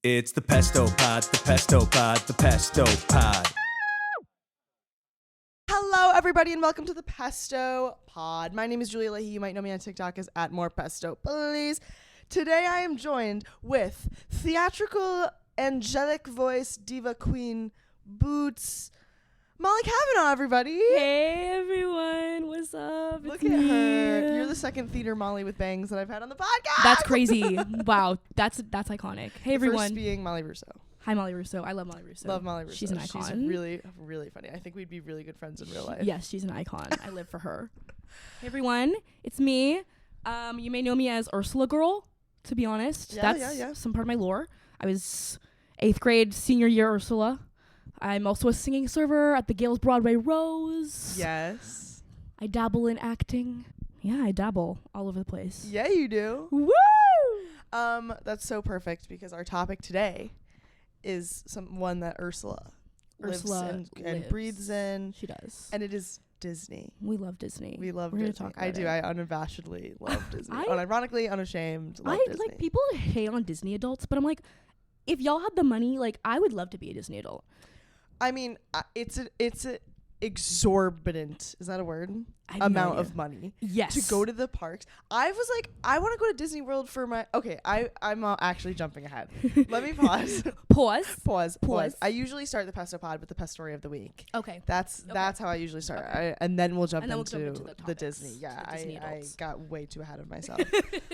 It's the Pesto Pod, the Pesto Pod, the Pesto Pod. Hello, everybody, and welcome to the Pesto Pod. My name is Julia Leahy. You might know me on TikTok as @morepesto, please. Today, I am joined with theatrical, angelic voice, diva queen, boots, Molly Kavanaugh, everybody. Hey everyone, what's up? Look at her. You're the second theater Molly with bangs that I've had on the podcast. That's crazy. Wow, that's iconic. Hey everyone. First being Molly Russo. Hi Molly Russo. I love Molly Russo. Love Molly Russo. She's an icon. She's really, really funny. I think we'd be really good friends in real life. Yes, she's an icon. I live for her. Hey everyone, it's me. You may know me as Ursula Girl, to be honest. That's some part of my lore. I was 8th grade, senior year Ursula. I'm also a singing server at the Gales Broadway Rose. Yes. I dabble in acting. Yeah, I dabble all over the place. Yeah, you do. Woo! That's so perfect because our topic today is one that Ursula lives and breathes in. She does. And it is Disney. We love Disney. We love We're Disney. Gonna talk about I do. it. I unabashedly love Disney. Unironically, unashamed. Love Disney. Like people hate on Disney adults, but I'm like, if y'all had the money, like I would love to be a Disney adult. I mean, it's a exorbitant, is that a word? Amount of money. Yes. To go to the parks. I was like, I want to go to Disney World for my... Okay, I'm actually jumping ahead. Let me pause. Pause. I usually start the Pesto Pod with the Pest Story of the Week. Okay. That's how I usually start. And then we'll jump into the Disney. Yeah, I got way too ahead of myself.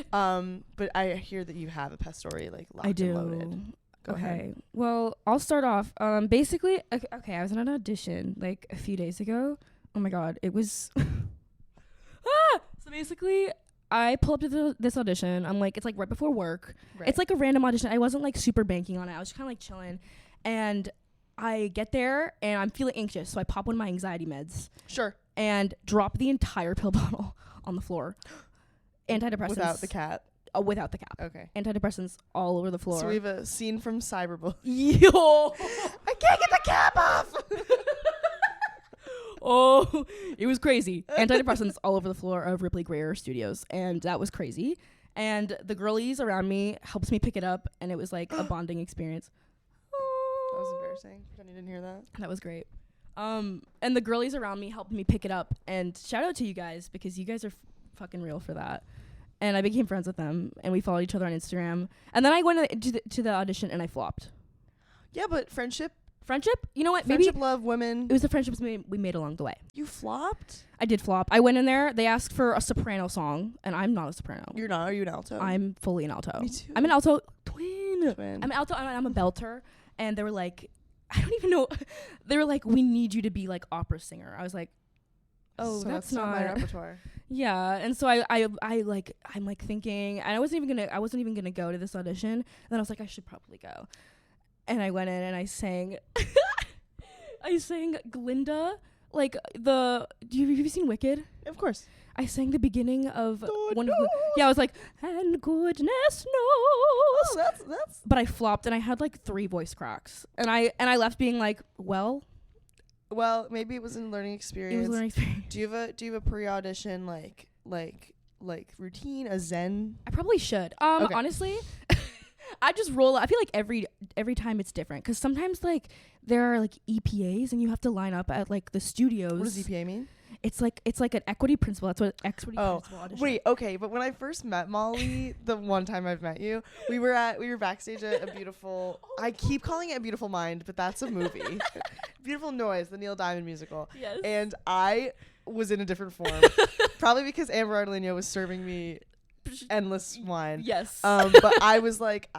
But I hear that you have a Pest Story like locked and loaded. Go ahead. Well, I'll start off. Basically, okay, I was in an audition like a few days ago. Oh my god, it was. So basically, I pull up to this audition. I'm like, it's like right before work. Right. It's like a random audition. I wasn't like super banking on it. I was kind of like chilling, and I get there and I'm feeling anxious, so I pop one of my anxiety meds. Sure. And drop the entire pill bottle on the floor. Antidepressants. Without the cat. Without the cap. Okay. Antidepressants all over the floor. So we have a scene from Cyberbullying. Yo! I can't get the cap off! Oh, it was crazy. Antidepressants all over the floor of Ripley Greer Studios. And that was crazy. And the girlies around me helps me pick it up. And it was like a bonding experience. That was embarrassing. Pretend you didn't hear that. That was great. And the girlies around me helped me pick it up. And shout out to you guys because you guys are fucking real for that. And I became friends with them, and we followed each other on Instagram. And then I went to the audition, and I flopped. Yeah, but friendship? You know what? Friendship, love, women. It was the friendships we made along the way. You flopped? I did flop. I went in there. They asked for a soprano song, and I'm not a soprano. You're not? Are you an alto? I'm fully an alto. Me too. I'm an alto twin. I'm an alto. I'm a belter. And they were like, I don't even know. They were like, we need you to be like opera singer. I was like, oh, so that's not my repertoire. Yeah, and so I'm like thinking, and I wasn't even gonna go to this audition. And then I was like, I should probably go. And I went in and I sang, I sang Glinda, like have you seen Wicked? Of course. I sang the beginning of one of the, I was like, and goodness knows. Oh, that's. But I flopped and I had like 3 voice cracks, and I left being like, well, maybe it was a learning experience. It was a learning experience. Do you have a pre-audition like routine, a zen? I probably should. Okay. Honestly, I just roll. I feel like every time it's different because sometimes like there are like EPAs and you have to line up at like the studios. What does EPA mean? It's like an equity principle. That's what equity principle audition. Wait, okay, but when I first met Molly, the one time I've met you, we were backstage at a beautiful. I keep calling it A Beautiful Mind, but that's a movie. Beautiful Noise, the Neil Diamond musical. Yes. And I was in a different form, probably because Amber Ardolino was serving me endless wine. Yes. But I was like.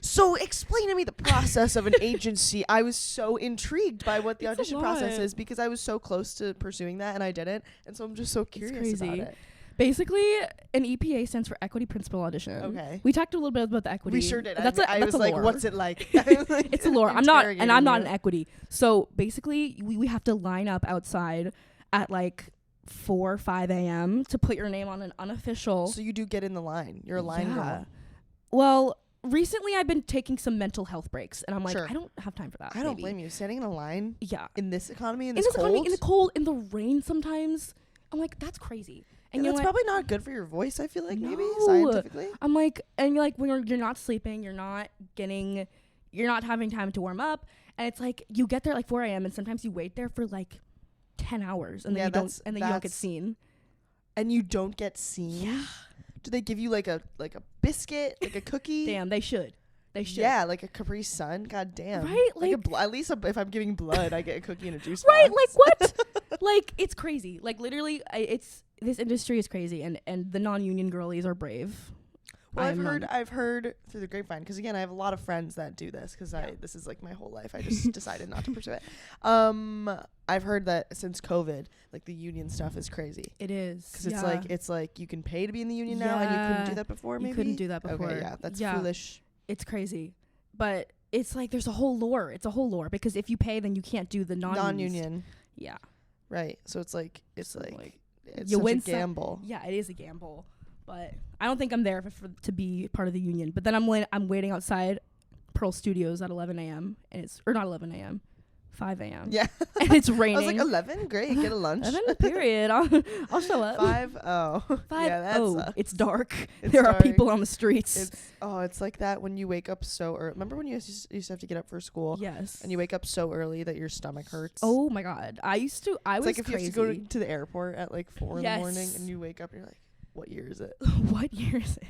So explain to me the process of an agency. I was so intrigued by what the audition process is because I was so close to pursuing that and I didn't. And so I'm just so curious about it. Basically, an EPA stands for Equity Principal Audition. Okay. We talked a little bit about the equity. We sure did. That's I was like, lore. what's it like? It's a lore. I'm not an equity. So basically, we have to line up outside at like 4 or 5 a.m. to put your name on an unofficial. So you do get in the line. You're a line girl. Well, recently I've been taking some mental health breaks, and I'm like, sure. I don't have time for that. I don't blame you. Standing in a line. Yeah. In this economy, in the cold, in the rain sometimes. I'm like, that's crazy. And that's you're like, probably not good for your voice, I feel like, maybe, No. scientifically. I'm like, and you're like, when you're not sleeping, you're not having time to warm up. And it's like, you get there at like 4 a.m. and sometimes you wait there for like 10 hours and then you don't get seen. And you don't get seen? Yeah. Do they give you like a biscuit, like a cookie? Damn, they should. Yeah, like a Capri Sun. God damn. Right? Like at least if I'm giving blood, I get a cookie and a juice Right? box. Like what? Like it's crazy. Like literally, this industry is crazy, and the non-union girlies are brave. Well, I've heard through the grapevine, because again, I have a lot of friends that do this, because this is like my whole life. I just decided not to pursue it. I've heard that since COVID, like the union stuff is crazy. It is, because it's like you can pay to be in the union now, and you couldn't do that before. Maybe you couldn't do that before. Okay, yeah, that's foolish. It's crazy, but it's like there's a whole lore. It's a whole lore, because if you pay, then you can't do the non-union. Yeah. Right. So it's it's you such win a gamble. Yeah, it is a gamble. But I don't think I'm there to be part of the union. But then I'm waiting outside Pearl Studios at 11 a.m. and or not 11 a.m. 5 a.m. Yeah. And it's raining. I was like, 11? Great, get a lunch. 11, period. I'll show up. 5? Oh. 5? Yeah, that oh, sucks. it's dark. It's there dark. are people on the streets. It's like that when you wake up so early. Remember when you used to have to get up for school? Yes. And you wake up so early that your stomach hurts? Oh my God. I was like if crazy. you have to go to the airport at like 4 in the morning and you wake up and you're like, what year is it? What year is it?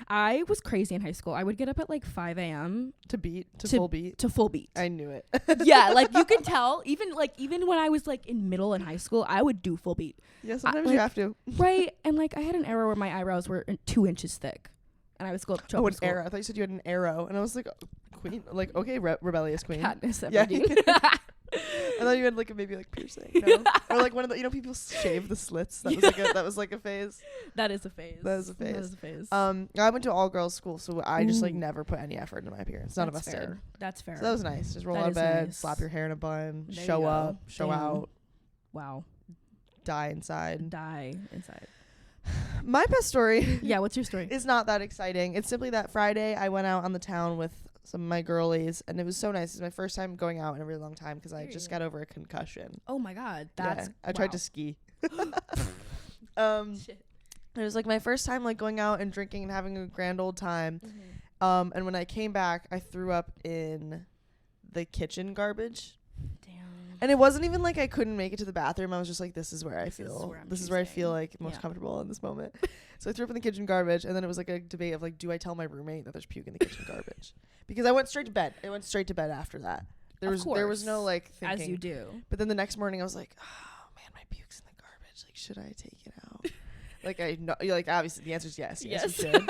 I was crazy in high school. I would get up at like 5 a.m. To full beat? To full beat. I knew it. Yeah, like you can tell, even when I was like in middle and high school, I would do full beat. Yeah, sometimes you have to. Right, and like I had an era where my eyebrows were 2 inches thick. And I would go up to an arrow. I thought you said you had an arrow. And I was like, queen? Like, okay, rebellious queen. Katniss Everdeen. Yeah. I thought you had like maybe like piercing. No? Or like one of the, people shave the slits. That was like a phase. That is a phase. That is a phase. That is a phase. I went to all girls school, so I just like never put any effort into my appearance. None of us did. That's fair. So that was nice. Just roll out of bed, slap your hair in a bun, show up, show out. Wow. Die inside. My best story. Yeah, what's your story? Is not that exciting. It's simply that Friday I went out on the town with some of my girlies, and it was so nice. It's my first time going out in a really long time because I just got over a concussion. Oh my God, I tried to ski. Shit. It was like my first time like going out and drinking and having a grand old time. Mm-hmm. And when I came back, I threw up in the kitchen garbage. Damn. And it wasn't even like I couldn't make it to the bathroom. I was just like, this is where I feel like most comfortable in this moment. So I threw up in the kitchen garbage, and then it was like a debate of like, do I tell my roommate that there's puke in the kitchen garbage? Because I went straight to bed. after that. There was no like thinking. As you do. But then the next morning I was like, oh man, my puke's in the garbage. Like, should I take it out? Like I know, like obviously the answer is yes. Yes, you should.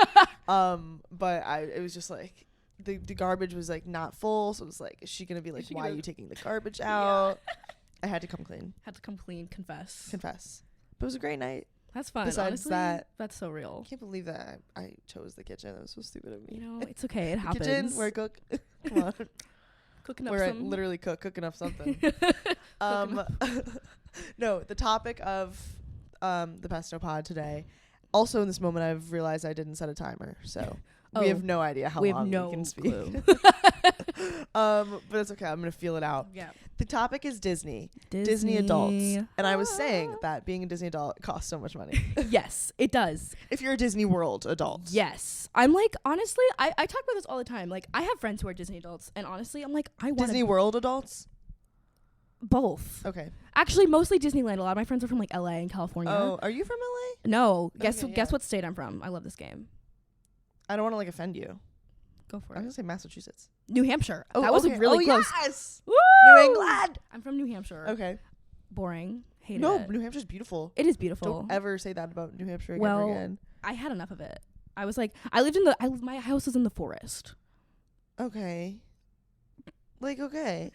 But it was just like the garbage was like not full, so it was like, is she gonna be like, why are you taking the garbage out? I had to come clean. Confess. But it was a great night. That's fun. Besides honestly, that, that's so real. I can't believe that I chose the kitchen. That was so stupid of me. It's okay. It happens. Kitchen where I cook. Come on. Cooking up where some. I literally cooking up something. No, the topic of the Pesto Pod today. Also, in this moment, I've realized I didn't set a timer, so we have no idea how long we can speak. But it's okay. I'm gonna feel it out. Yeah. The topic is Disney adults, and I was saying that being a Disney adult costs so much money. Yes, it does. If you're a Disney World adult. Yes, I'm like, honestly, I talk about this all the time. Like, I have friends who are Disney adults, and honestly, I'm like, I want Disney World adults. Both. Okay. Actually, mostly Disneyland. A lot of my friends are from like LA and California. Oh, are you from LA? No. Guess what state I'm from? I love this game. I don't want to like offend you. Go for I was it. gonna say Massachusetts. New Hampshire. Oh, that was really close. Yes. Woo! New England. I'm from New Hampshire. Okay. Boring. Hated No, it. New Hampshire's beautiful. It is beautiful. Don't ever say that about New Hampshire again. I had enough of it. I was like, my house was in the forest. Okay. Like, okay.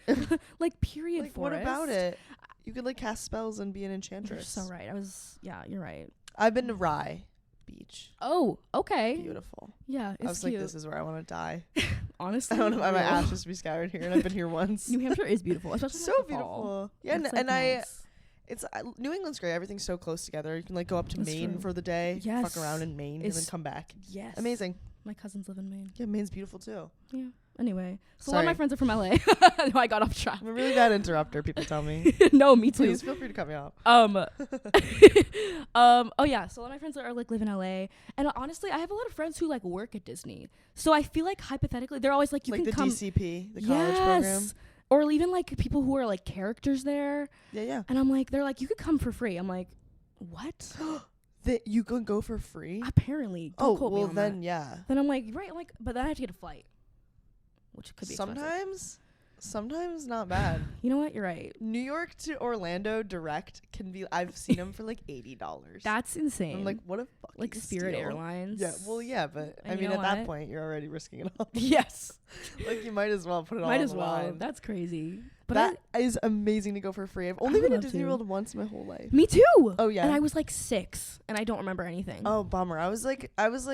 Like, period, like, forest. what about it? You could like cast spells and be an enchantress. You're so right. You're right. I've been to Rye Beach. Oh, okay. Beautiful. Yeah, it's I was cute. like, this is where I want to die. Honestly. I want my ashes to be scattered here, and I've been here once. New Hampshire is beautiful. Especially so in the beautiful. fall. Yeah, it's and nice. it's New England's great. Everything's so close together. You can like go up to That's Maine true. for the day, Yes. fuck around in Maine, and then come back. Yes. Amazing. My cousins live in Maine. Yeah, Maine's beautiful too. Yeah. Anyway, so a lot of my Sorry. friends are from LA. No, I got off track. I'm a really bad interrupter, people tell me. No, me too. Please feel free to cut me off. Oh yeah, so a lot of my friends are like live in LA, and honestly, I have a lot of friends who like work at Disney. So I feel like hypothetically, they're always like, you like can the come. DCP, the college program. Or even like people who are like characters there. Yeah. And I'm like, they're like, you could come for free. I'm like, what? That you can go for free? Apparently. Don't quote me well on then that. yeah. Then I'm like, right. I'm like, but then I have to get a flight, which could be expensive. Sometimes not bad. You know what? You're right. New York to Orlando direct can be. I've seen them for like $80. That's insane. I'm like, what a fucking like Spirit steal. Airlines. Yeah, well, yeah, but And I you mean, know at that what? point, you're already risking it all. Yes. Like, you might as well put it all Might on as the well. line. That's crazy. But That is amazing to go for free. I've only would been to love Disney to. World once in my whole life. Me too. Oh yeah. And I was like 6, and I don't remember anything. Oh bummer. I was like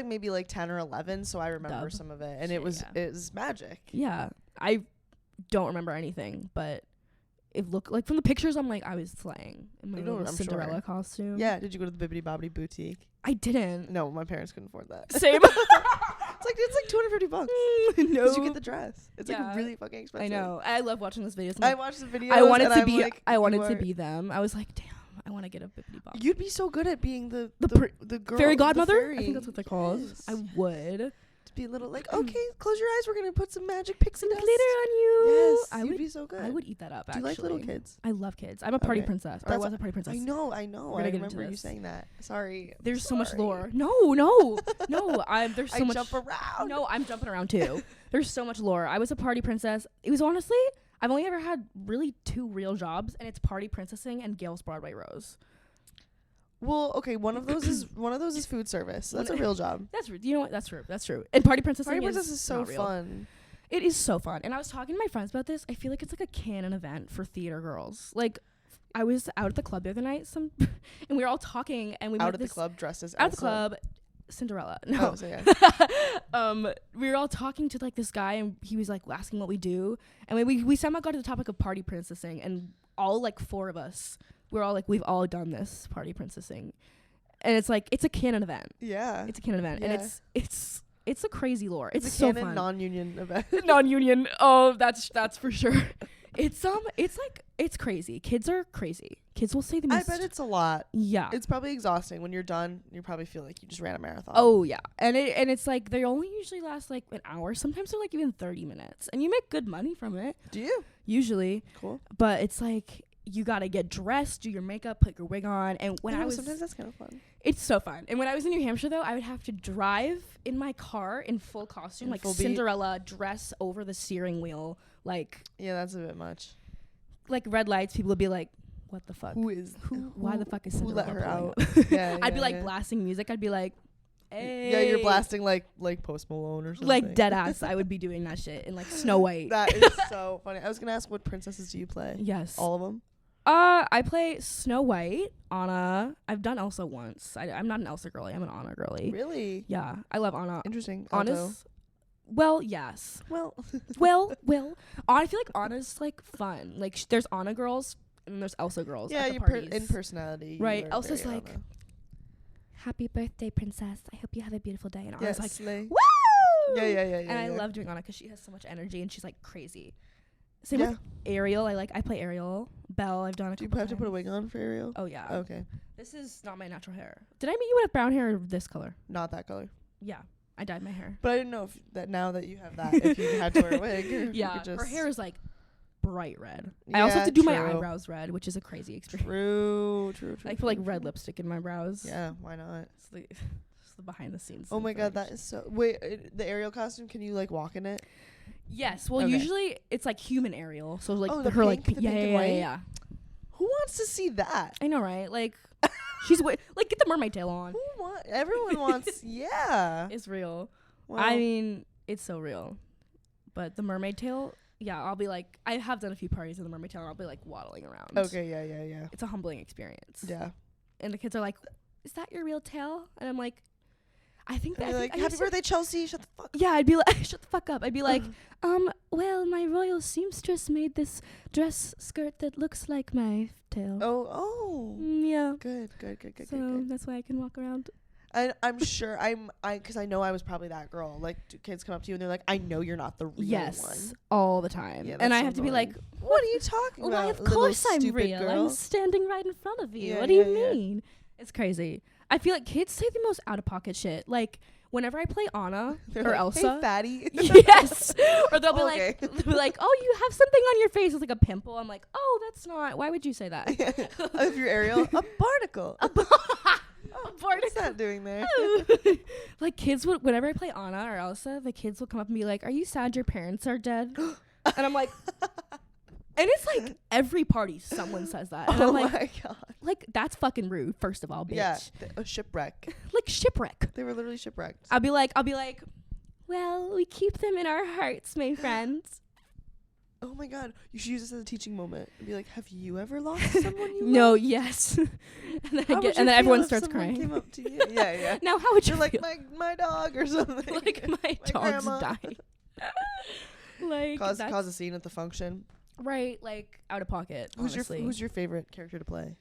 maybe like 10 or 11, so I remember Dub. some of it, and Shit, it was magic. Yeah. I don't remember anything, but it looked like from the pictures, I'm like, I was slaying in my You know little what, I'm Cinderella sure. costume. Yeah. Did you go to the Bibbidi Bobbidi Boutique? I didn't. No, my parents couldn't afford that. Same. It's like $250. No. Did you get the dress? It's Yeah. like really fucking expensive. I know. I love watching those videos. I watched the videos. I wanted and to I'm be. like, I wanted you to are- be them. I was like, damn, I want to get a bippity bop. You'd be so good at being the girl, Fairy the godmother. fairy. I think that's what they're called. Yes. I would. To be a little like, okay, close your eyes. We're gonna put some magic pixie Some dust. glitter on you. Yes, I you'd would. be so good. I would eat that up. Do Actually. you like little kids? I love kids. I'm a party Okay. princess. Or I That's was a party princess. I know. We're I gonna get into remember you this. saying that. Sorry. There's so much Sorry. lore. No. There's so I much. jump around. No, I'm jumping around too. There's so much lore. I was a party princess. It was honestly, I've only ever had really 2 real jobs, and it's party princessing and Gail's Broadway Rose. Well, okay. One of those is food service. That's a real job. That's you know what? That's true. That's true. And party princessing Party princess is so not real. fun. It is so fun. And I was talking to my friends about this. I feel like it's like a canon event for theater girls. Like, I was out at the club the other night, and we were all talking, and we Out met at this the club dressed as out at the Elsa. club. Cinderella. No. Oh, so yeah. We were all talking to like this guy, and he was like asking what we do, and we somehow got to the topic of party princessing, and all like 4 of us, we're all like, we've all done this party princessing, and it's like it's a canon event. Yeah. It's a canon event, and Yeah. it's a crazy lore. It's a so canon fun. non-union event. Non-union. Oh, that's for sure. It's like it's crazy. Kids are crazy. Kids will say the I most. bet it's a lot. Yeah. It's probably exhausting. When you're done, you probably feel like you just ran a marathon. Oh yeah, and it's like they only usually last like an hour. Sometimes they're like even 30 minutes, and you make good money from it. Do you? Usually, Cool. but it's like you gotta get dressed, do your makeup, put your wig on, and when I was sometimes that's kind of fun. it's so fun. And when I was in New Hampshire though, I would have to drive in my car in full costume, In like full beat? Cinderella, dress over the steering wheel, like Yeah, that's a bit much. red lights. People would be like, "What the fuck? Why the fuck is who Cinderella let her pulling out?" up?" Yeah, I'd be yeah, like yeah. blasting music. I'd be like, "Hey." Yeah, you're blasting like Post Malone or something. Like dead ass. I would be doing that shit in like Snow White. That is so funny. I was gonna ask, what princesses do you play? Yes. All of them. I play Snow White, Anna. I've done Elsa once. I'm not an Elsa girly. I'm an Anna girly. Really Yeah, I love Anna. interesting. Alto. Anna's. Well, yes. Well, I feel like Anna's like fun. Like there's Anna girls and there's Elsa girls. yeah, at the you parties. in personality. Right, you are Elsa's very like, Anna. Happy birthday, princess. I hope you have a beautiful day. And Yeah, Anna's like, slay. woo! Yeah. And I yeah. love doing Anna because she has so much energy and she's like crazy. Same Yeah. with Ariel. I play Ariel. Belle, I've done a Do you couple have to put a times. wig on for Ariel? Oh yeah. Okay, This is not my natural hair. Did I meet you with brown hair or this color? not that color. Yeah, I dyed my hair. But I didn't know if that now that you have that, if you had to wear a wig. Or if you Yeah, could just her hair is like bright red. I also have Yeah, to do my true. eyebrows red, which is a crazy experience. True. I put like red lipstick in my brows. Yeah, why not? It's the behind the scenes. Oh my god, that information. is so. Wait, the Ariel costume. Can you like walk in it? Yes. Well, Okay. usually it's like human Ariel. So like Oh, the her pink- like the yeah, pink and yeah, white? yeah. Who wants to see that? I know, right? Like she's like get the mermaid tail on. Everyone wants. Yeah. It's real. Well, I mean, it's so real. But the mermaid tail, yeah, I'll be like, I have done a few parties in the mermaid tail, and I'll be like waddling around. Okay. Yeah. It's a humbling experience. Yeah. And the kids are like, "Is that your real tail?" And I'm like, I think And that. you're I like, think I happy used to- birthday, Chelsea. Shut the fuck. Yeah, I'd be like, shut the fuck up. I'd be like, well, my royal seamstress made this dress skirt that looks like my tail. Oh. Yeah. Good. So that's why I can walk around. I'm sure because I know I was probably that girl. Like, do kids come up to you and they're like, I know you're not the real Yes, one. all the time. Yeah, and that's I have to be annoying. like, What are you talking well, about? of little course I'm stupid real. girl? I'm standing right in front of you. Yeah, What do you yeah. mean? It's crazy. I feel like kids say the most out of pocket shit. Like whenever I play Anna They're or like, Elsa. Hey, fatty. Yes. Or they'll be Okay. like, oh, you have something on your face. It's like a pimple. I'm like, oh, that's not. Why would you say that? If you're Ariel, a barnacle. What's that doing there? Like kids would, whenever I play Anna or Elsa, the kids will come up and be like, are you sad your parents are dead? And I'm like, and it's like every party someone says that. And I'm like, my god. like that's fucking rude, first of all, bitch. Yeah, a shipwreck. Like shipwreck. They were literally shipwrecked. I'll be like, well, we keep them in our hearts, my friends. Oh my god, you should use this as a teaching moment and be like, have you ever lost someone you No, love? yes. And then, How would you and then feel everyone if starts someone crying. Came up to you? Yeah. Now, how would you You're like, feel? my dog or something. Like my dog's grandma. dying. Like Cause that's a scene at the function. right, like out of pocket. Honestly. Who's your favorite character to play?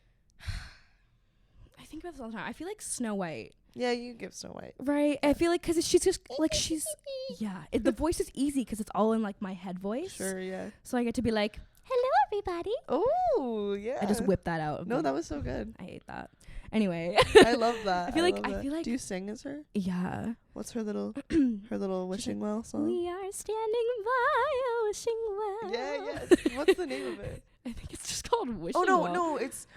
I think about this all the time. I feel like Snow White. Yeah, you give Snow White. Right. I feel like because she's just like the voice is easy because it's all in like my head voice. Sure, yeah. So I get to be like, hello everybody. Oh, yeah. I just whip that out. No, that was so good. I hate that. Anyway. I love that. I feel like Do you sing as her? yeah. What's her little wishing well song? We are standing by a wishing well. Yeah. What's the name of it? I think it's just called wishing Oh no, well. no, it's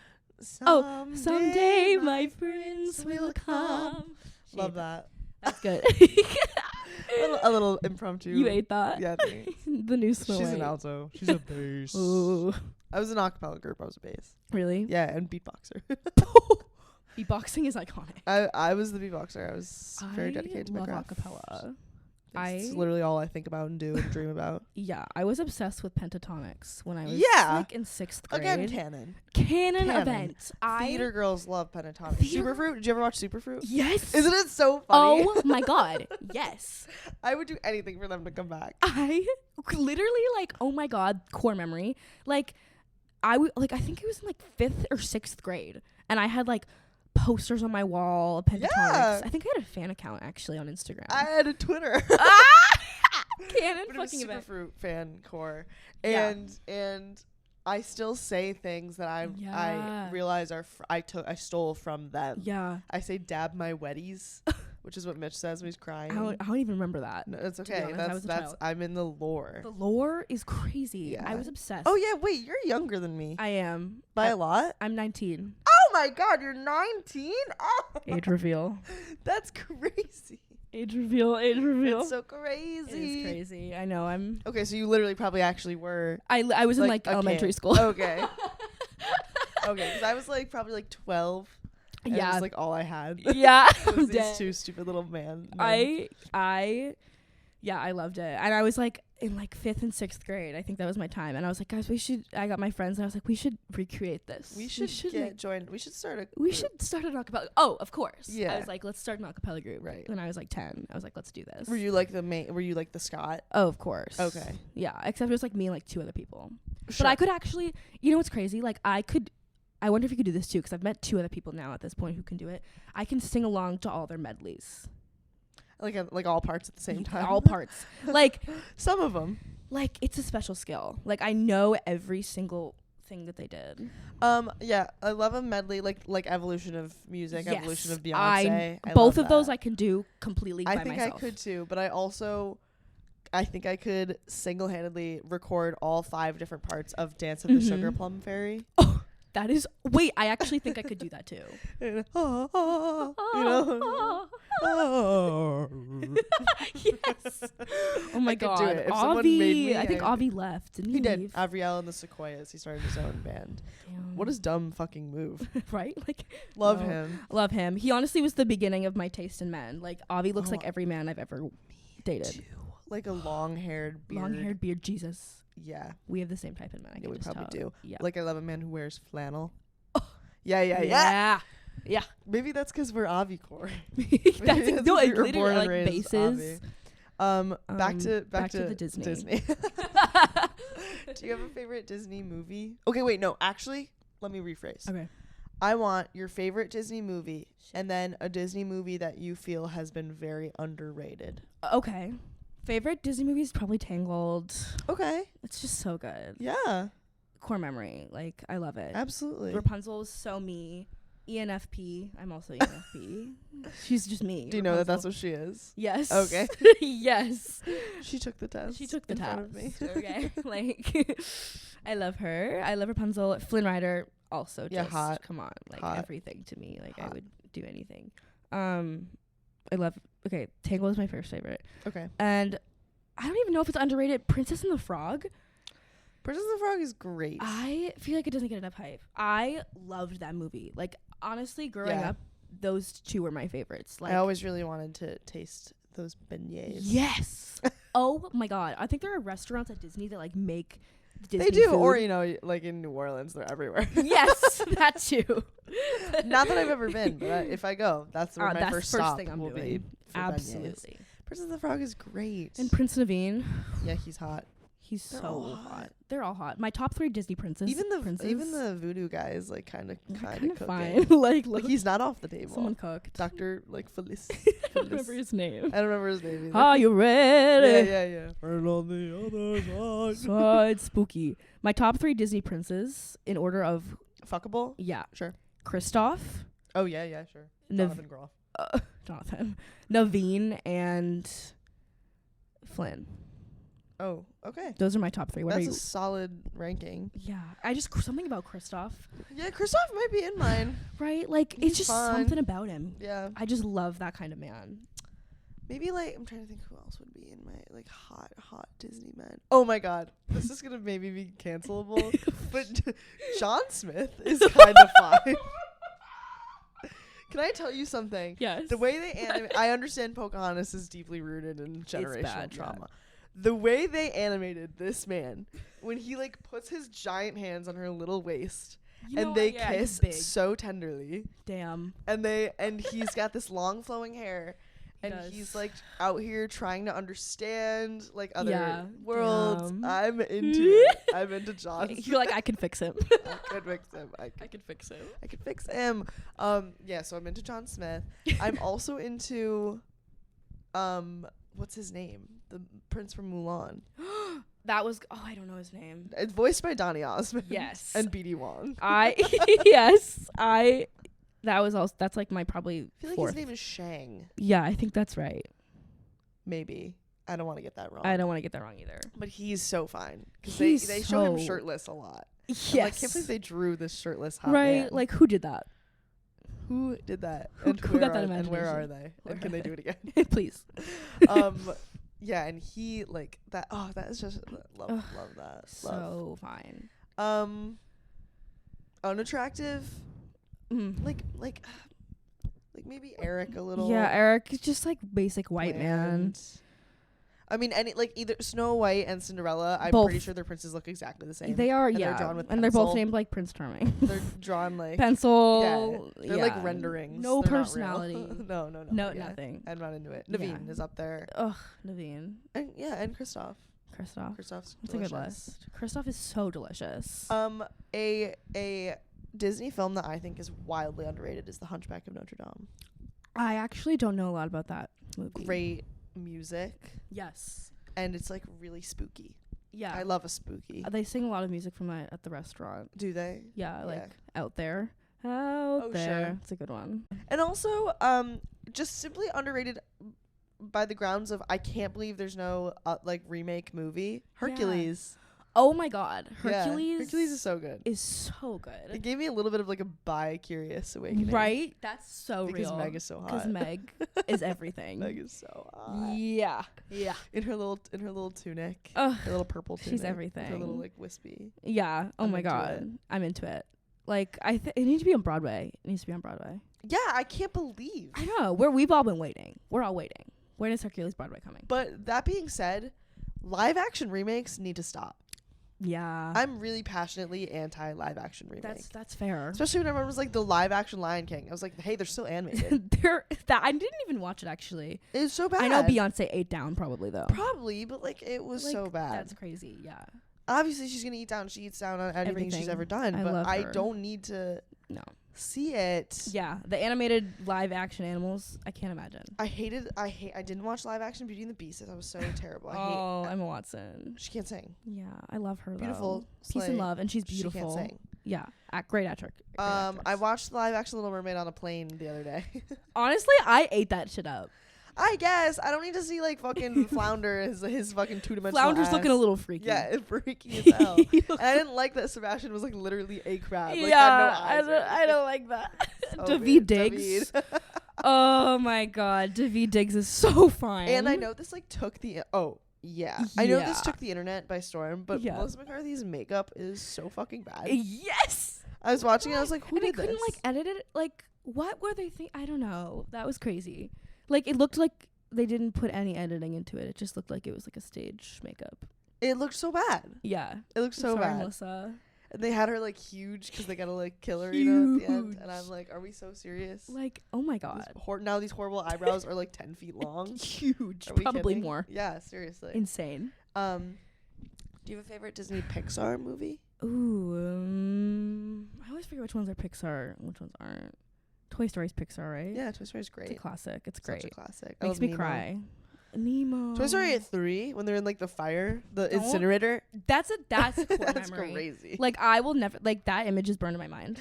Someday my friends will come. Love that. That's good. A little impromptu. You ate that? Yeah, thanks. The new Snow She's White. an alto. She's a bass. Ooh. I was an acapella group. I was a bass. Really? Yeah, and beatboxer. Beatboxing is iconic. I was the beatboxer. I was very dedicated to my love craft. acapella. It's literally all I think about and do and dream about. Yeah, I was obsessed with pentatonics when I was like in 6th grade. Again, canon. Canon event. Theater girls love pentatonics. Theater- Superfruit. Did you ever watch Superfruit? Yes. Isn't it so funny? Oh my god. Yes. I would do anything for them to come back. I literally like, oh my god, core memory. Like I think it was in like 5th or 6th grade and I had like posters on my wall of pentatonics. Yeah. I think I had a fan account actually on Instagram. I had a Twitter. Canon But it was fucking event. Superfruit fan core. Yeah. And I still say things that I Yeah. realize I stole from them. Yeah. I say dab my wetties, which is what Mitch says when he's crying. I don't even remember that. No, it's be okay. honest, I was a That's child. I'm in the lore. The lore is crazy. Yeah. I was obsessed. Oh yeah, wait, you're younger than me. I am. By a lot? I'm 19. Oh my god, you're 19? Oh, Age reveal. that's crazy. Age reveal. Age reveal. That's so crazy. It is crazy. I know. Okay, so you literally probably actually were. I was in like a elementary kid. school. Okay. Okay, because I was like probably like 12. And Yeah. it was like all I had. Yeah. was I'm these dead. two stupid little men. I loved it. And I was like in like 5th and 6th grade. I think that was my time. And I was like, guys, I got my friends and I was like, we should recreate this. We should join. We should start a. We group. should start an acapella. Oh, of course. Yeah. I was like, let's start an acapella group. Right. When I was like 10. I was like, let's do this. Were you like the main? Were you like the Scott? Oh, of course. Okay. Yeah. Except it was like me and like 2 other people. Sure. But I could actually, you know what's crazy? Like I wonder if you could do this too, because I've met 2 other people now at this point who can do it. I can sing along to all their medleys. like all parts at the same time. All parts. Like Some of them. like it's a special skill. Like I know every single thing that they did. Yeah, I love a medley like Evolution of Music, Yes, Evolution of Beyonce. I both love of those that. I can do completely by I think myself. I could too, but I think I could single-handedly record all 5 different parts of Dance of the Sugar Plum Fairy. Oh, that is wait, I actually think I could do that too. You know? Yes. Oh my I could do god. it. If someone made me, I think I- Avi left. Didn't he, He did. leave? Avriel and the Sequoias. He started his own band. Damn. What a dumb fucking move. Right? Like Love no. him. Love him. He honestly was the beginning of my taste in men. Like Avi looks Oh, like every man I've ever dated. Too. Like a long-haired beard. Long-haired beard, Jesus. Yeah. We have the same type in men. I Yeah, can we just probably tell. do. Yeah. Like I love a man who wears flannel. Oh. Yeah. Yeah. Maybe that's because we're Avi core. That's no, we like were literally born and like raised bases. Back to the Disney. Do you have a favorite Disney movie? Okay, wait, no. Actually, let me rephrase. Okay. I want your favorite Disney movie and then a Disney movie that you feel has been very underrated. Okay. Favorite Disney movie is probably Tangled. Okay. It's just so good. Yeah. Core memory. Like, I love it. Absolutely. Rapunzel is so me. ENFP. I'm also ENFP. She's just me. Do you know that that's what she is? Yes. Okay. Yes. She took the test. She took the in test. front of me. Okay. Like, I love her. I love Rapunzel. Flynn Rider also. Yeah, just, hot. Come on. Like, Hot. everything to me. Like, Hot. I would do anything. I love. Okay. Tangled is my first favorite. Okay. And I don't even know if it's underrated. Princess and the Frog. Princess and the Frog is great. I feel like it doesn't get enough hype. I loved that movie. Like, honestly, growing up, those two were my favorites. Like, I always really wanted to taste those beignets. yes. Oh my god. I think there are restaurants at Disney that like make Disney They do, food. or you know, like in New Orleans, they're everywhere. Yes, that too. Not that I've ever been, but if I go, that's where my that's first the first stop thing I'm will doing. be. For beignets. Absolutely. Princess and the Frog is great. And Prince Naveen, Yeah, he's hot. he's They're so all hot. hot. They're all hot. My top 3 Disney princes. Even the voodoo guy is like kind of kind of cooking. fine. Like, Like he's not off the table. someone cooked. Dr. like Felice. I don't remember his name. I don't remember his name either. Are you ready? Yeah. And on the other side. Side spooky. My top 3 Disney princes in order of Fuckable? yeah. Sure. Kristoff, Oh yeah, sure. Nav- Jonathan Groff. Jonathan, Naveen, and Flynn. Oh, okay. Those are my top 3. What That's are you? a solid ranking. Yeah, I just something about Kristoff, Yeah, Kristoff might be in mine. right? Like He's it's just fun. something about him. Yeah. I just love that kind of man. Maybe like I'm trying to think who else would be in my like hot Disney men. Oh my god. This is gonna maybe be cancelable. But John Smith is kind of fine. Can I tell you something? Yes. The way they animate, I understand Pocahontas is deeply rooted in generational bad, yeah. trauma. The way they animated this man, when he like puts his giant hands on her little waist and they kiss so tenderly, Damn. and he's got this long flowing hair, and does. he's like out here trying to understand like other Yeah, worlds. damn. I'm into it. I'm into John. You're like, I can fix him. I could fix him. I can fix him. could fix him. Yeah, so I'm into John Smith. I'm also into what's his name? The prince from Mulan. That was I don't know his name. It's voiced by Donny Osmond. Yes. And BD Wong. That's like my probably I feel like fourth. his name is Shang. Yeah, I think that's right. Maybe. I don't want to get that wrong. I don't want to get that wrong either. But he's so fine. Because He's they show him so- shirtless a lot. Yes. I'm like, I can't believe they drew this shirtless hot right? man. Like, who did that? Who did that? Who And got where that are- And where are imagination? they? And can they do it again? Please. Yeah, and he like that. Oh, that is just love that. So fine. Unattractive. Mm. Like maybe Eric a little. Yeah, Eric is just like basic white man. bland. I mean, any like either Snow White and Cinderella. I'm Both. pretty sure their princes look exactly the same. They are, And yeah. they're drawn with and they're both pencil. named like Prince Charming. They're drawn like Pencil. Yeah, they're like renderings. No They're not real. personality. no. No, yeah. nothing. I'm not into it. Yeah. Naveen is up there, Ugh, Naveen. and Kristoff. Kristoff. Kristoff's That's a good delicious. list. Kristoff is so delicious. A Disney film that I think is wildly underrated is The Hunchback of Notre Dame. I actually don't know a lot about that movie. Great music, Yes. and it's like really spooky. Yeah. I love a spooky. They sing a lot of music from that at the restaurant. Do they? Yeah, like Yeah. out there. Oh, there. sure. It's a good one. And also, just simply underrated by the grounds of I can't believe there's no like remake movie. Hercules. Oh my god. Yeah, Hercules. Hercules is so good. is so good. It gave me a little bit of like a bi-curious awakening. Right? That's so Because real. Meg is so Because hot. Meg is everything. Meg is so hot. Yeah. Yeah. In her little tunic. Ugh. Her little purple tunic. She's Her everything. little like wispy. Yeah. Oh I'm my into god. it. I'm into it. Like it needs to be on Broadway. It needs to be on Broadway. Yeah, I can't believe. I know. We've all been waiting. We're all waiting. When is Hercules Broadway coming? But that being said, live action remakes need to stop. Yeah. I'm really passionately anti live action remake. That's fair. Especially when everyone was like the live action Lion King. I was like, hey, they're still animated. I didn't even watch it actually. It was so bad. I know Beyonce ate down probably though. Probably, but like it was Like, so bad. That's crazy. Yeah. Obviously she's gonna eat down. She eats down on anything she's Everything. ever done. I but love I her. don't need to No. see it. Yeah, the animated live action animals. I can't imagine. I didn't watch live action Beauty and the Beast. That was so terrible. Emma Watson. She can't sing. Yeah, I love her. Beautiful. Peace and love, and she's She beautiful. can't sing. Yeah, great actress. I watched the live action Little Mermaid on a plane the other day. Honestly, I ate that shit up. I guess I don't need to see like fucking Flounder his fucking 2-dimensional. Flounder's ass. looking a little freaky. Yeah, it's freaky as hell. And I didn't like that Sebastian was like literally a crab. Like, Yeah, had no eyes I don't like that. So David weird. Diggs. Oh my god, David Diggs is so fine. And I know this like took the I know this took the internet by storm, but Melissa McCarthy's makeup is so fucking bad. Yes. I was watching it, I was like, who and did they couldn't this? like edit it. Like, what were they I don't know. That was crazy. Like, it looked like they didn't put any editing into it. It just looked like it was like a stage makeup. It looked so bad. Yeah. It looked so Sorry, bad. Melissa. And they had her like huge because they gotta like kill her, you know, at the end. And I'm like, are we so serious? Like, oh my god. Now these horrible eyebrows are like 10 feet long. Huge. Are we Probably kidding? more. Yeah, seriously. Insane. Do you have a favorite Disney Pixar movie? Ooh, I always forget which ones are Pixar and which ones aren't. Toy Story's Pixar, right? Yeah, Toy Story's great. It's a classic. It's Such great. a classic. I Makes love me Nemo. cry. Nemo. Toy Story at 3 when they're in like the fire, the Don't- incinerator. That's a core That's memory. crazy. Like, I will never, like, that image is burned in my mind.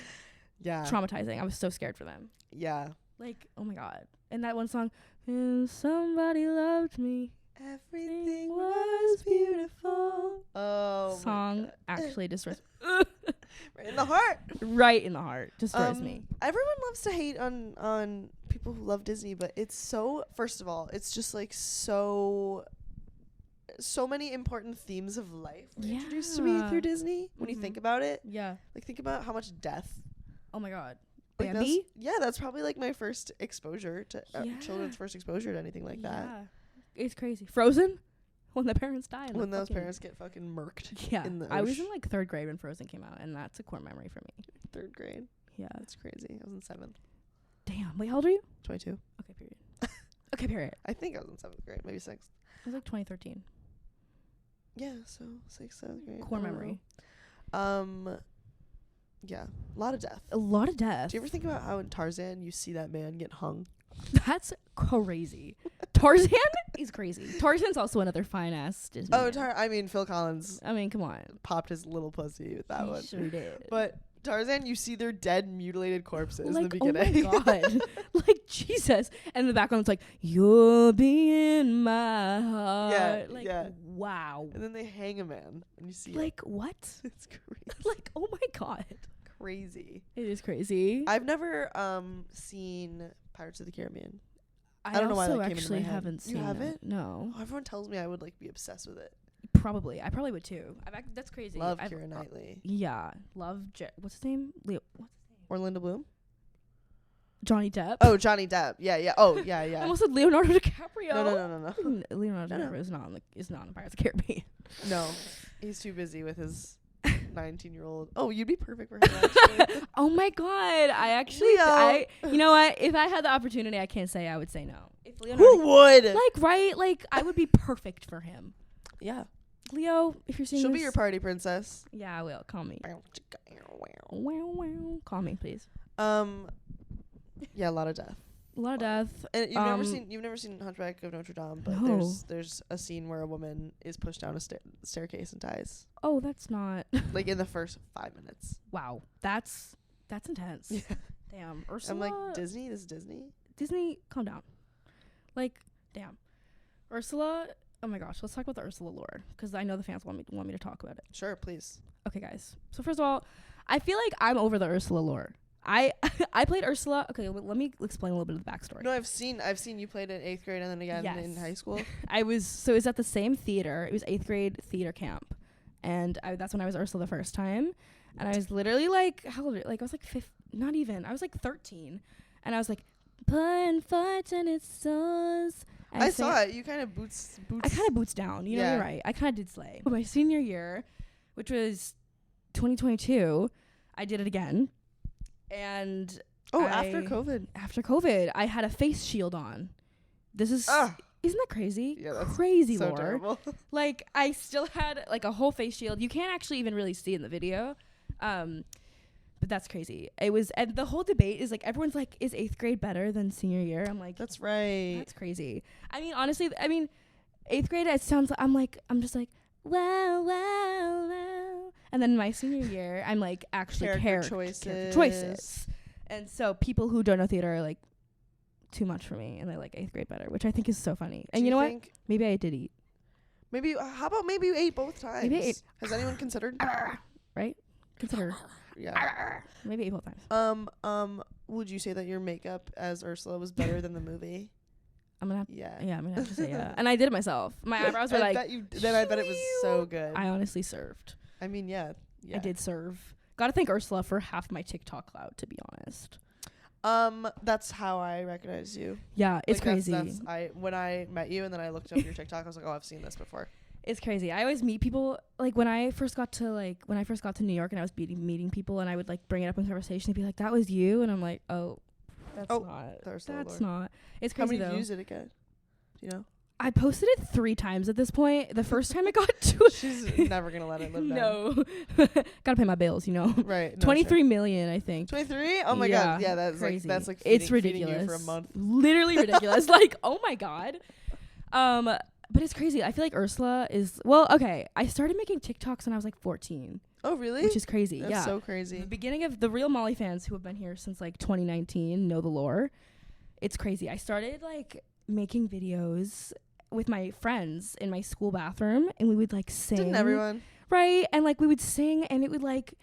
Yeah. Traumatizing. I was so scared for them. Yeah. Like, oh my god. And that one song, "And somebody loved me." Everything was beautiful. Oh. Song actually destroys Right in the heart. right in the heart. Destroys me. Everyone loves to hate on people who love Disney, but it's so, first of all, it's just like so many important themes of life were introduced to me through Disney when you think about it. Yeah. Like, think about how much death. Oh my god. Like, Bambi? that's probably like my first exposure to children's first exposure to anything like that. Yeah. It's crazy. Frozen? When the parents die. in When the those fucking- parents get fucking murked. Yeah. in the I was ocean. in like 3rd grade when Frozen came out, and that's a core memory for me. 3rd grade. Yeah. That's crazy. I was in 7th. Damn. Wait, how old are you? 22. Okay, period. Okay, period. I think I was in 7th grade, maybe 6th. It was like 2013. Yeah, so 6th, 7th grade. Core I don't memory. know. Yeah, a lot of death. A lot of death. Do you ever think about how in Tarzan you see that man get hung? That's crazy. Tarzan is crazy. Tarzan's also another fine ass Disney. Oh, man. Phil Collins I mean, come on. popped his little pussy with that He one. sure did. But Tarzan, you see their dead, mutilated corpses in the like, beginning. oh my god. Like, Jesus. And in the background, it's like, "You'll be in my heart." Yeah, Like, yeah. wow. And then they hang a man, and you see Like, what? it's crazy. Like, oh my god. Crazy. It is crazy. I've never seen Pirates of the Caribbean. I don't know why also that came into my actually head. haven't You seen haven't? it. No. Oh, everyone tells me I would like be obsessed with it. Probably. I probably would too. That's crazy. Love I've- Keira Knightley. Yeah. Love what's his name? Leo. What's his name? Orlando Bloom. Johnny Depp. Oh, Johnny Depp. Yeah. Oh, yeah. I almost said Leonardo DiCaprio. No. Leonardo No. DiCaprio is not in Pirates of the Caribbean. No, he's too busy with his 19-year-old. Oh, you'd be perfect for him. Actually. Oh my god! I actually, Leo. you know what? If I had the opportunity, I can't say I would say no. If Leonardo, Who would? like, I would be perfect for him. Yeah, Leo, if you're seeing she'll this, be your party princess. yeah, I will. Call me. Wow. Call me, please. Yeah, a lot of death. A lot of death. And you've never seen Hunchback of Notre Dame, but No. there's a scene where a woman is pushed down a staircase and dies, Oh, that's not. like in the first 5 minutes. Wow, that's intense. Yeah. Damn, Ursula. I'm like, Disney. This is Disney. Disney, calm down. Like, damn, Ursula. Oh my gosh, let's talk about the Ursula lore because I know the fans want me to talk about it. Sure, please. Okay, guys. So first of all, I feel like I'm over the Ursula lore. I played Ursula. Okay, let me explain a little bit of the backstory. No, I've seen you played in 8th grade and then again in high school. It was at the same theater. It was 8th grade theater camp, and that's when I was Ursula the first time. And I was literally like, how old? Like I was like not even. I was like 13, and I was like, putting foot in its soles. I saw it. You kind of boots. I kind of boots down. You know, Yeah. you're right. I kind of did slay. But my senior year, which was 2022, I did it again. And after COVID. After COVID, I had a face shield on. This is isn't that crazy? Yeah, that's crazy so lore. terrible. Like I still had like a whole face shield. You can't actually even really see in the video. But that's crazy. It was, and the whole debate is like, everyone's like, is 8th grade better than senior year? I'm like, That's right. that's crazy. I mean, honestly, 8th grade, it sounds like, I'm just like, wow, wow, wow. And then my senior year, I'm like, actually character choices. And so people who don't know theater are like, too much for me, and they like 8th grade better, which I think is so funny. And you know what? Maybe I did eat. Maybe, how about maybe you ate both times? Maybe I ate. Has anyone considered? Right? Consider. Yeah. Maybe 8 both times. Would you say that your makeup as Ursula was better than the movie? I'm gonna have, yeah. I'm gonna have to say yeah. And I did it myself. My eyebrows were like. I bet it was so good. I honestly served. I mean, yeah. I did serve. Gotta thank Ursula for half my TikTok clout, to be honest. That's how I recognize you. Yeah, it's crazy. That's when I met you and then I looked up your TikTok, I was like, oh, I've seen this before. It's crazy. I always meet people, like when I first got to New York and I was meeting people, and I would like bring it up in conversation and be like, that was you, and I'm like, oh, that's not. It's crazy. How many views did it get? You know? I posted it 3 times at this point. The first time it got to she's never gonna let it live down. No. Gotta pay my bills, you know. Right. No, 23 million, I think. 23? Oh my god. Yeah, that's crazy. Like it's ridiculous. Feeding you for a month. Literally ridiculous. Like, oh my god. But it's crazy. I feel like Ursula is okay. I started making TikToks when I was like 14. Oh really? Which is crazy. That's so crazy. The beginning of the real Molly fans who have been here since like 2019 know the lore. It's crazy. I started like making videos with my friends in my school bathroom, and we would like sing. Didn't everyone? Right. And like we would sing, and it would like,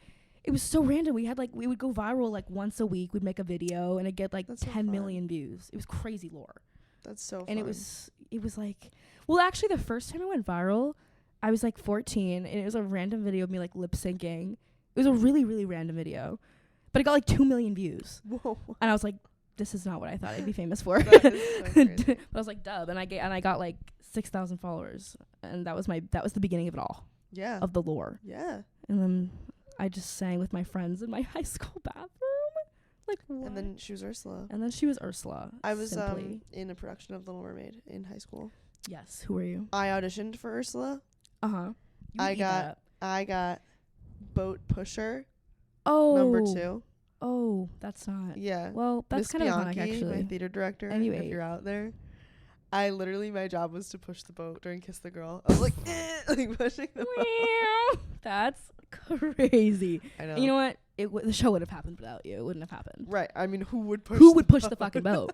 it was so random. We would go viral like once a week. We'd make a video and it'd get like 10 million views. It was crazy lore. That's so fun. And it was like, well, actually the first time it went viral, I was like 14, and it was a random video of me like lip syncing. It was a really, really random video, but it got like 2 million views. Whoa. And I was like, this is not what I thought I'd be famous for. That is so crazy. But I was like, dub, and I got like 6,000 followers, and that was the beginning of it all. Yeah. Of the lore. Yeah. And then I just sang with my friends in my high school bathroom. Like, what? And then she was Ursula. I was in a production of Little Mermaid in high school. Yes. Who were you? I auditioned for Ursula. Uh-huh. I got Boat Pusher. Oh. Number 2. Oh, that's not. Yeah. Well, that's Miss kind of Bianchi, iconic, actually. my theater director. Anyway. If you're out there. My job was to push the boat during Kiss the Girl. I was like, like pushing the boat. That's crazy. I know. And you know what? The show would have happened without you. It wouldn't have happened. Right. I mean, who would push the fucking boat?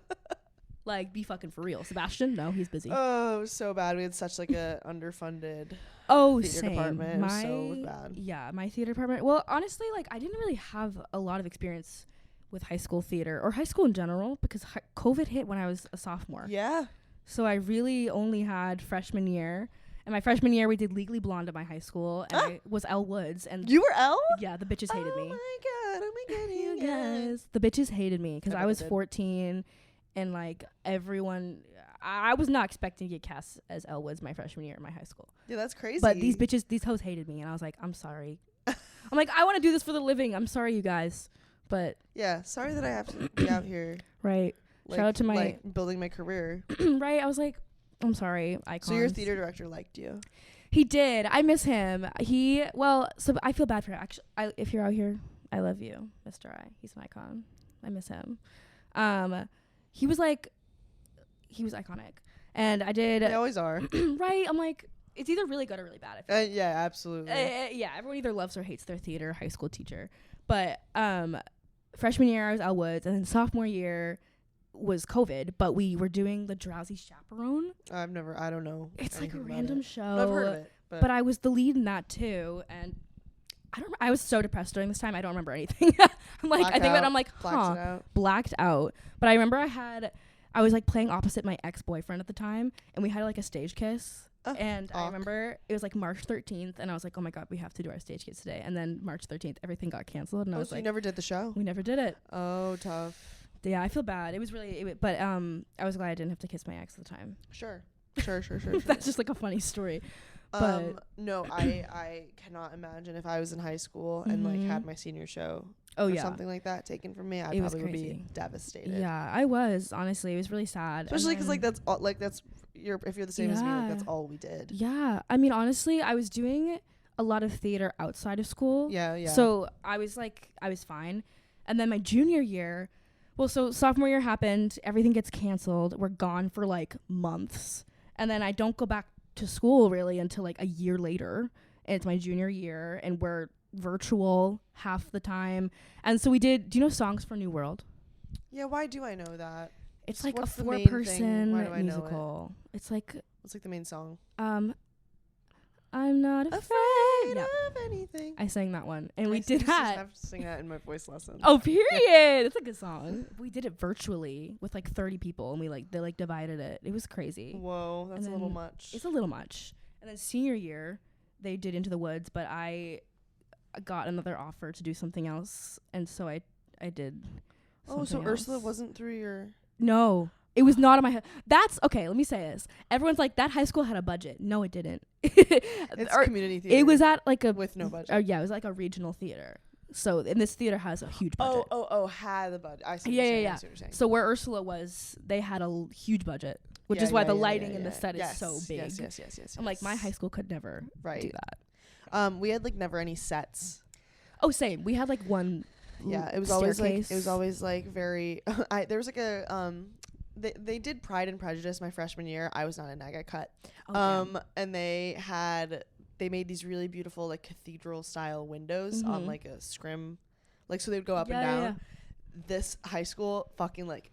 Like, be fucking for real. Sebastian? No, he's busy. Oh, it was so bad. We had such like a underfunded theater department. It was so bad. Yeah, my theater department. Well, honestly, like I didn't really have a lot of experience with high school theater or high school in general because COVID hit when I was a sophomore. Yeah. So I really only had freshman year. And my freshman year, we did Legally Blonde at my high school, and I was Elle Woods. And you were Elle? Yeah, the bitches hated me. Oh my god, you guys. The bitches hated me because I was 14, and like everyone, I was not expecting to get cast as Elle Woods my freshman year in my high school. Yeah, that's crazy. But these hoes hated me, and I was like, I'm sorry. I'm like, I want to do this for the living. I'm sorry, you guys. But yeah, sorry that I have to be out here. Right. Like, shout out to my building my career. Right. I was like, I'm sorry. Icons. So your theater director liked you. He did. I miss him. So I feel bad for him. Actually, if you're out here, I love you, Mr. I. He's an icon. I miss him. He was iconic, and I did. They always are. Right. I'm like, it's either really good or really bad. I feel yeah, absolutely. Yeah, everyone either loves or hates their theater high school teacher. But freshman year I was Elle Woods, and then sophomore year was COVID, but we were doing the Drowsy Chaperone. I don't know. It's like a random show. I've heard of it. But I was the lead in that too, and I was so depressed during this time. I don't remember anything. I'm like, I think about it, I'm like, blacked out. But I remember I was like playing opposite my ex-boyfriend at the time, and we had like a stage kiss. And I remember it was like March 13th, and I was like, oh my god, we have to do our stage kiss today. And then March 13th, everything got canceled, and I was so like, you never did the show? We never did it. Oh, tough. Yeah, I feel bad. It was really, but I was glad I didn't have to kiss my ex at the time. Sure. That's just like a funny story. But no, I cannot imagine if I was in high school and like had my senior show or something like that taken from me. I probably would be devastated. Yeah, I was, honestly. It was really sad. Especially because like if you're the same as me, like, that's all we did. Yeah. I mean, honestly, I was doing a lot of theater outside of school. Yeah. So I was fine. And then my junior year, so sophomore year happened, everything gets canceled. We're gone for like months. And then I don't go back to school really until like a year later. And it's my junior year and we're virtual half the time. And so do you know Songs for New World? Yeah, why do I know that? It's like What's a the main thing? 4-person Why do I know it? musical. It's like What's like the main song? I'm not afraid of anything. I sang that one, and we used did to that. have to sing that in my voice lessons. Oh, period. It's a good song. We did it virtually with like 30 people, and they divided it. It was crazy. Whoa, that's a little much. It's a little much. And then senior year, they did Into the Woods, but I got another offer to do something else, and so I did. Oh, so Ursula wasn't through your. No. It was not on my head. That's okay. Let me say this. Everyone's like, that high school had a budget. No, it didn't. It's community theater. It was at like a with no budget. Yeah, it was like a regional theater. So, and this theater has a huge budget. Had the budget. I see. Yeah. I see what you're saying. So where Ursula was, they had a huge budget, which is why the lighting in the set is so big. Yes. I'm like, my high school could never do that. We had like never any sets. Oh, same. We had like one. Yeah, it was always like very. There was like a They did Pride and Prejudice my freshman year. I was not in that. I got cut. And they made these really beautiful like cathedral style windows on like a scrim, like so they would go up and down. Yeah. This high school fucking like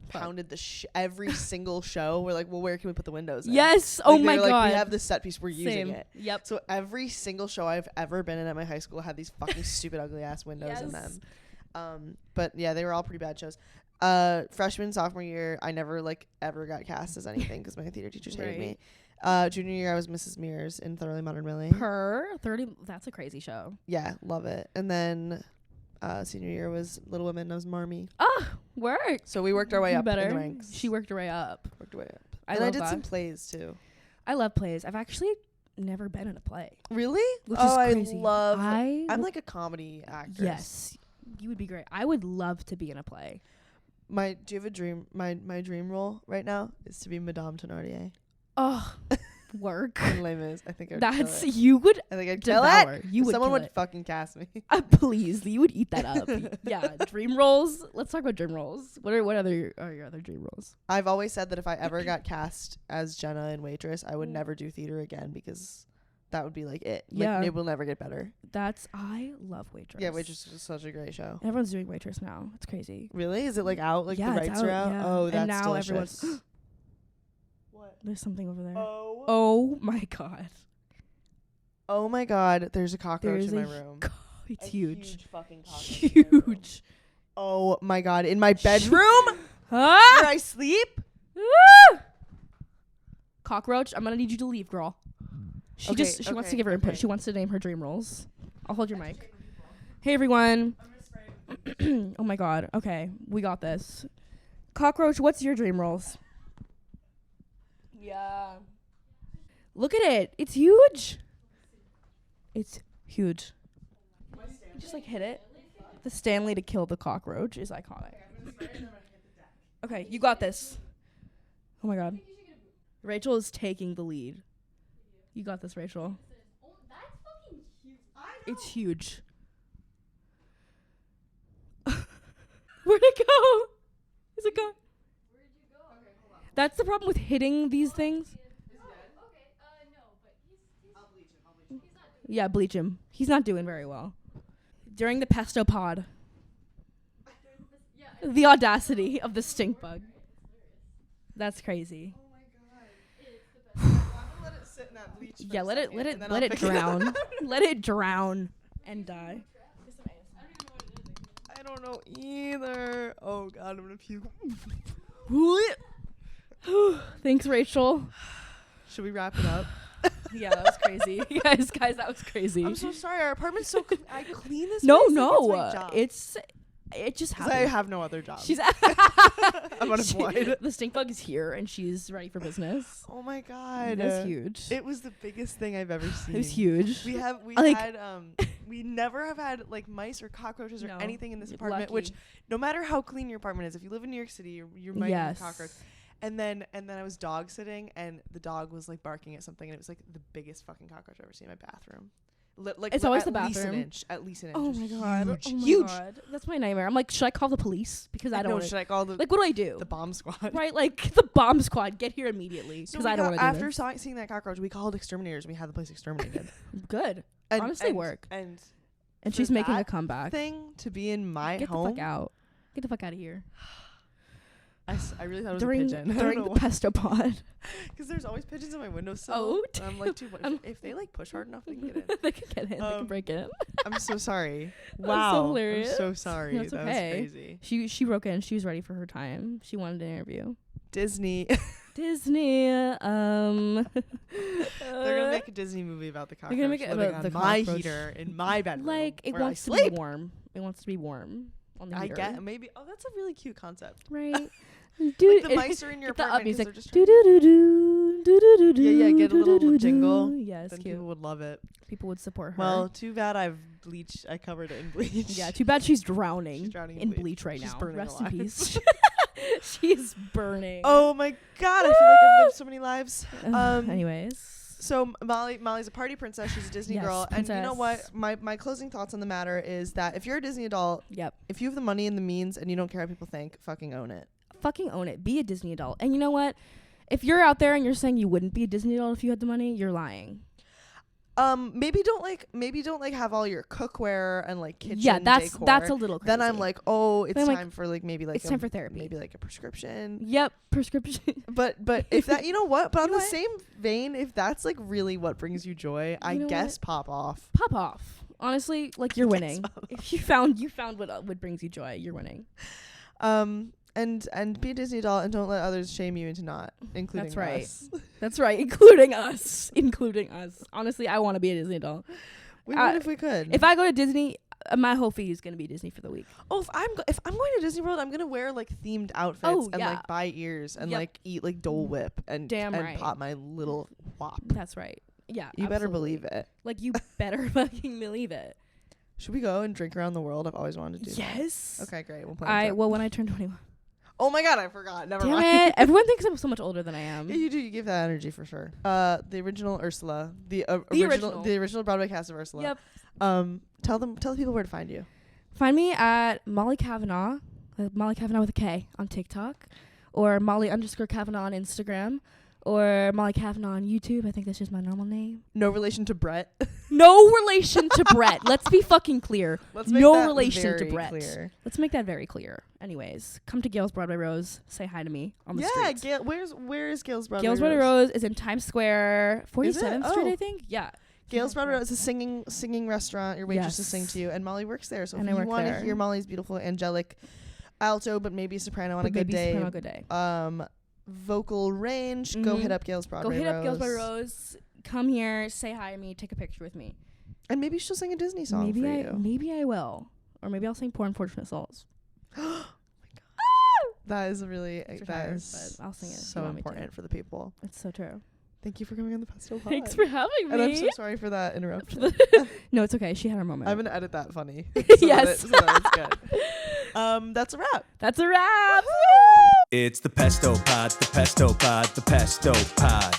pounded every single show. We're like, well, where can we put the windows in? Yes. Like, oh my god. We have this set piece. We're using it. Yep. So every single show I've ever been in at my high school had these fucking stupid ugly ass windows in them. But yeah, they were all pretty bad shows. Freshman, sophomore year, I never like ever got cast as anything because my theater teachers hated me. Junior year, I was Mrs. Mears in Thoroughly Modern Millie. 30. That's a crazy show. Yeah, love it. And then senior year was Little Women. I was Marmee. Work. So we worked our way up in the ranks. She worked her way up. I did some plays too. I love plays. I've actually never been in a play. Really? Which is crazy. I'm like a comedy actress. Yes, you would be great. I would love to be in a play. Do you have a dream? My dream role right now is to be Madame Thénardier. Oh, work. In Les Mis. I think you would. I think I'd devour. Kill it. You would. Someone would it. fucking cast me. Please, you would eat that up. Yeah, dream roles. Let's talk about dream roles. What other are your other dream roles? I've always said that if I ever got cast as Jenna in Waitress, I would never do theater again because that would be like it. Yeah, it will never get better. I love Waitress. Yeah, Waitress is such a great show. Everyone's doing Waitress now. It's crazy. Really? Is it like out? Like the rights are out? Yeah. Oh, that's and now delicious. Everyone's What? There's something over there. Oh my god. Oh my god, there's a cockroach in my room. It's huge. Huge fucking cockroach. Huge. Oh my god, in my bedroom? Where I sleep? Cockroach, I'm gonna need you to leave, girl. She wants to give her input. She wants to name her dream roles. I'll hold your mic. Hey everyone. Oh my god. Okay, we got this. Cockroach, what's your dream roles? Yeah. Look at it. It's huge. It's huge. You just like hit it. The Stanley to kill the cockroach is iconic. Okay, you got this. Oh my god. Rachel is taking the lead. You got this, Rachel. That's fucking huge. It's huge. Where'd it go? Is it gone? Where'd you go? Okay, hold on. That's the problem with hitting these things. Is he dead? Okay, no, but he's I'll bleach him. He's not doing Yeah, bleach him. He's not doing very well. During the PESTO pod. Yeah. The audacity of the stink bug. That's crazy. Oh my god. I'm gonna let it sit in that bleach. Yeah, let it drown. Let it drown and die. I don't know either. Oh god, I'm gonna puke. Thanks, Rachel. Should we wrap it up? Yeah, that was crazy. guys, that was crazy. I'm so sorry. Our apartment's so I clean this. No, place like it's my job. It just 'Cause happened. I have no other job. She's I'm unemployed. The stink bug is here and she's ready for business. Oh my god, That's huge. It was the biggest thing I've ever seen. It was huge. We like, had we never have had like mice or cockroaches or anything in this apartment. Lucky. Which no matter how clean your apartment is, if you live in New York City, you might have a cockroach. And then I was dog sitting, and the dog was like barking at something, and it was like the biggest fucking cockroach I've ever seen in my bathroom. Like It's always at the least bathroom. At least an inch. Oh It my was god. huge, Oh my huge. god. That's my nightmare. I'm like, should I call the police? Because I don't know. want Should I call the Like, what do I do? the bomb squad? Right, like the bomb squad, get here immediately. So Because we I don't got- want to do after this. seeing that cockroach, we called exterminators. And we had the place exterminated. Good. And, Honestly, and, work. And And for she's making a that comeback. thing to be in my Get home. the fuck out. Get the fuck out of here. I really thought it was During a pigeon. during the pesto pod. Because there's always pigeons on my windowsill. Oh, and I'm like, dude, if they like push hard enough, they can get in. They can get in. They can Um, break in. I'm so sorry. so Wow. hilarious. I'm so sorry. That's that okay. was crazy. She broke in. She was ready for her time. She wanted an interview. Disney. Disney. They're gonna make a Disney movie about the cockroach They're gonna make it living about on the my cockroach. heater in my bedroom. like it where I wants to sleep. be warm. It wants to be warm on the I heater. get maybe. Oh, that's a really cute concept. Right. Like the mice are in your get the up apartment. 'cause music. they're just Do trying- do do do do do do. Yeah, get a little do, do, jingle. do. Yeah, it's Then cute. people would love it. People would support her. Well, too bad I covered it in bleach. yeah. Too bad she's drowning. She's drowning in bleach right She's now. burning Rest in alive. peace. She's burning. Oh my god, I feel like I've lived so many lives. Anyways. So Molly's a party princess. She's a Disney Yes, girl, and you know what? princess. My closing thoughts on the matter is that if you're a Disney adult, Yep. if you have the money and the means, and you don't care what people think, fucking own it. Fucking own it. Be a Disney adult. And you know what? If you're out there and you're saying you wouldn't be a Disney adult if you had the money, you're lying. Maybe don't have all your cookware and like kitchen Yeah, that's decor. a little crazy. Then I'm like, oh, it's Then I'm time for like maybe like it's time for therapy. maybe like a prescription. Yep, prescription. But if that, you know what? But You on know the what? same vein, if that's like really what brings you joy, I know guess pop off. Pop off. Honestly, like you're winning. If you found what brings you joy, you're winning. And be a Disney doll and don't let others shame you into not, including That's right. us. That's right, including us. Including us. Honestly, I want to be a Disney doll. We would if we could. If I go to Disney, my whole fee is going to be Disney for the week. Oh, if I'm going to Disney World, I'm gonna wear like themed outfits Oh, and yeah. like buy ears and Yep. like eat like Dole Whip and Damn and right. pop my little whop. That's right. Yeah. You better absolutely. believe it. Like, you better fucking believe it. Should we go and drink around the world? I've always wanted to do Yes. that. Okay, great. We'll plan. When I turn 21. Oh my god, I forgot. Never Damn mind. it. Everyone thinks I'm so much older than I am. Yeah, you do. You give that energy for sure. The original Ursula, the original Broadway cast of Ursula. Yep. Tell the people where to find you. Find me at Molly Kavanaugh, Molly Kavanaugh with a K on TikTok, or Molly_Kavanaugh on Instagram, or Molly Kavanaugh on YouTube. I think that's just my normal name. No relation to Brett. No relation to Brett. Let's be fucking clear. Let's make No that relation to very Brett. clear. Let's make that very clear. Anyways, come to Gail's Broadway Rose. Say hi to me on the Yeah, streets. Gail. Where is Gail's Broadway? Gail's Broadway Rose is in Times Square, 47th Oh. Street, I think. Yeah. Gail's Broadway Rose is a singing restaurant. Your waitress Yes. sing to you, and Molly works there. So And if I you work want to there. hear Molly's beautiful angelic alto, but maybe soprano on But a good maybe day, soprano on a good day. vocal range, go Mhm. hit up Gail's Broadway Go hit Rose. up Gail's Broadway Rose. Come here, say hi to me, take a picture with me. And maybe she'll sing a Disney song for you. Maybe I will. Or maybe I'll sing Poor Unfortunate Souls. That is really It's that retired, is but I'll sing it if you so want me to. important for the people. It's so true. Thank you for coming on the Pesto Pod. Thanks for having me. And I'm so sorry for that interruption. No, it's okay. She had her moment. I'm gonna edit that funny. Yes. So that it's good. That's a wrap. That's a wrap. It's the Pesto Pod, the Pesto Pod, the Pesto Pod.